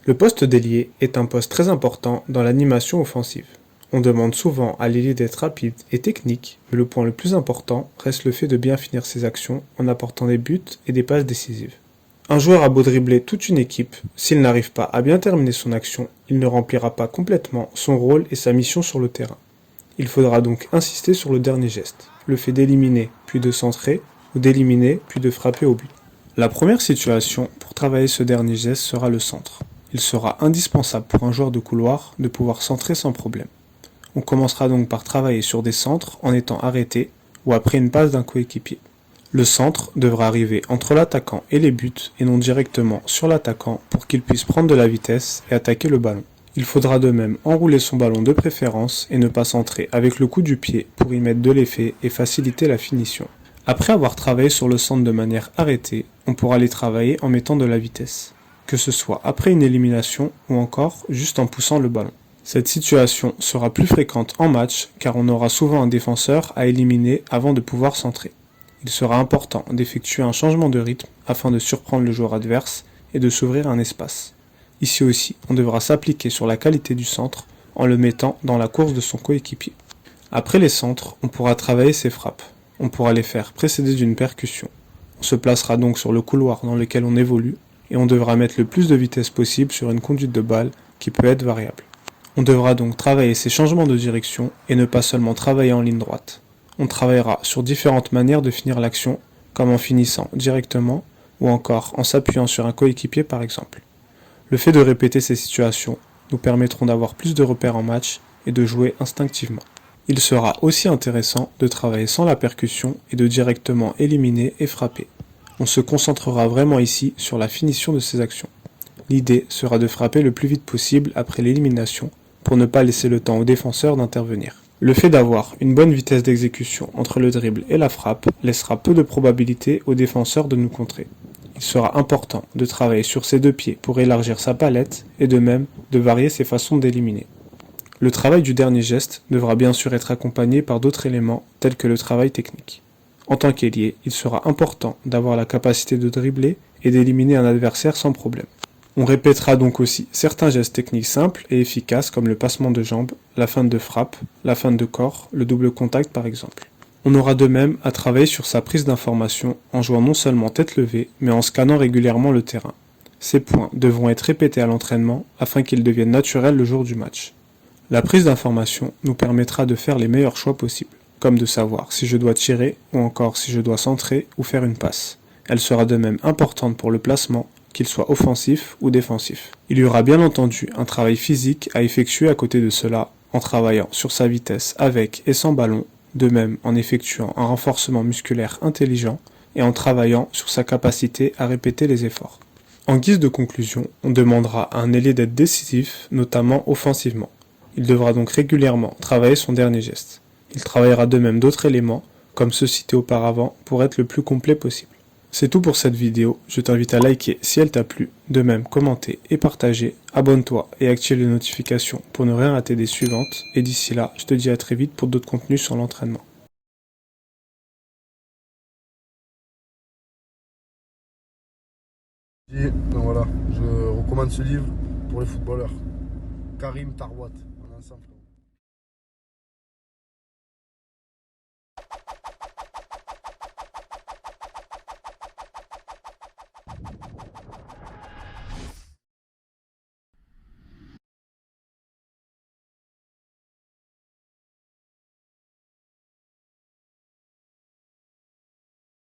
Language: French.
Le poste d'ailier est un poste très important dans l'animation offensive. On demande souvent à l'ailier d'être rapide et technique, mais le point le plus important reste le fait de bien finir ses actions en apportant des buts et des passes décisives. Un joueur a beau dribbler toute une équipe, s'il n'arrive pas à bien terminer son action, il ne remplira pas complètement son rôle et sa mission sur le terrain. Il faudra donc insister sur le dernier geste, le fait d'éliminer puis de centrer, ou d'éliminer puis de frapper au but. La première situation pour travailler ce dernier geste sera le centre. Il sera indispensable pour un joueur de couloir de pouvoir centrer sans problème. On commencera donc par travailler sur des centres en étant arrêté ou après une passe d'un coéquipier. Le centre devra arriver entre l'attaquant et les buts et non directement sur l'attaquant pour qu'il puisse prendre de la vitesse et attaquer le ballon. Il faudra de même enrouler son ballon de préférence et ne pas centrer avec le coup du pied pour y mettre de l'effet et faciliter la finition. Après avoir travaillé sur le centre de manière arrêtée, on pourra les travailler en mettant de la vitesse, que ce soit après une élimination ou encore juste en poussant le ballon. Cette situation sera plus fréquente en match car on aura souvent un défenseur à éliminer avant de pouvoir centrer. Il sera important d'effectuer un changement de rythme afin de surprendre le joueur adverse et de s'ouvrir un espace. Ici aussi, on devra s'appliquer sur la qualité du centre en le mettant dans la course de son coéquipier. Après les centres, on pourra travailler ses frappes. On pourra les faire précéder d'une percussion. On se placera donc sur le couloir dans lequel on évolue et on devra mettre le plus de vitesse possible sur une conduite de balle qui peut être variable. On devra donc travailler ces changements de direction et ne pas seulement travailler en ligne droite. On travaillera sur différentes manières de finir l'action, comme en finissant directement ou encore en s'appuyant sur un coéquipier par exemple. Le fait de répéter ces situations nous permettront d'avoir plus de repères en match et de jouer instinctivement. Il sera aussi intéressant de travailler sans la percussion et de directement éliminer et frapper. On se concentrera vraiment ici sur la finition de ces actions. L'idée sera de frapper le plus vite possible après l'élimination pour ne pas laisser le temps aux défenseurs d'intervenir. Le fait d'avoir une bonne vitesse d'exécution entre le dribble et la frappe laissera peu de probabilité aux défenseurs de nous contrer. Il sera important de travailler sur ses deux pieds pour élargir sa palette et de même de varier ses façons d'éliminer. Le travail du dernier geste devra bien sûr être accompagné par d'autres éléments tels que le travail technique. En tant qu'ailier, il sera important d'avoir la capacité de dribbler et d'éliminer un adversaire sans problème. On répétera donc aussi certains gestes techniques simples et efficaces comme le passement de jambes, la feinte de frappe, la feinte de corps, le double contact par exemple. On aura de même à travailler sur sa prise d'information en jouant non seulement tête levée mais en scannant régulièrement le terrain. Ces points devront être répétés à l'entraînement afin qu'ils deviennent naturels le jour du match. La prise d'information nous permettra de faire les meilleurs choix possibles, comme de savoir si je dois tirer ou encore si je dois centrer ou faire une passe. Elle sera de même importante pour le placement, qu'il soit offensif ou défensif. Il y aura bien entendu un travail physique à effectuer à côté de cela, en travaillant sur sa vitesse avec et sans ballon, de même en effectuant un renforcement musculaire intelligent et en travaillant sur sa capacité à répéter les efforts. En guise de conclusion, on demandera à un ailier d'être décisif, notamment offensivement. Il devra donc régulièrement travailler son dernier geste. Il travaillera de même d'autres éléments, comme ceux cités auparavant, pour être le plus complet possible. C'est tout pour cette vidéo, je t'invite à liker si elle t'a plu, de même commenter et partager, abonne-toi et active les notifications pour ne rien rater des suivantes, et d'ici là, je te dis à très vite pour d'autres contenus sur l'entraînement. Donc voilà, je recommande ce livre pour les footballeurs. Karim Tarwat.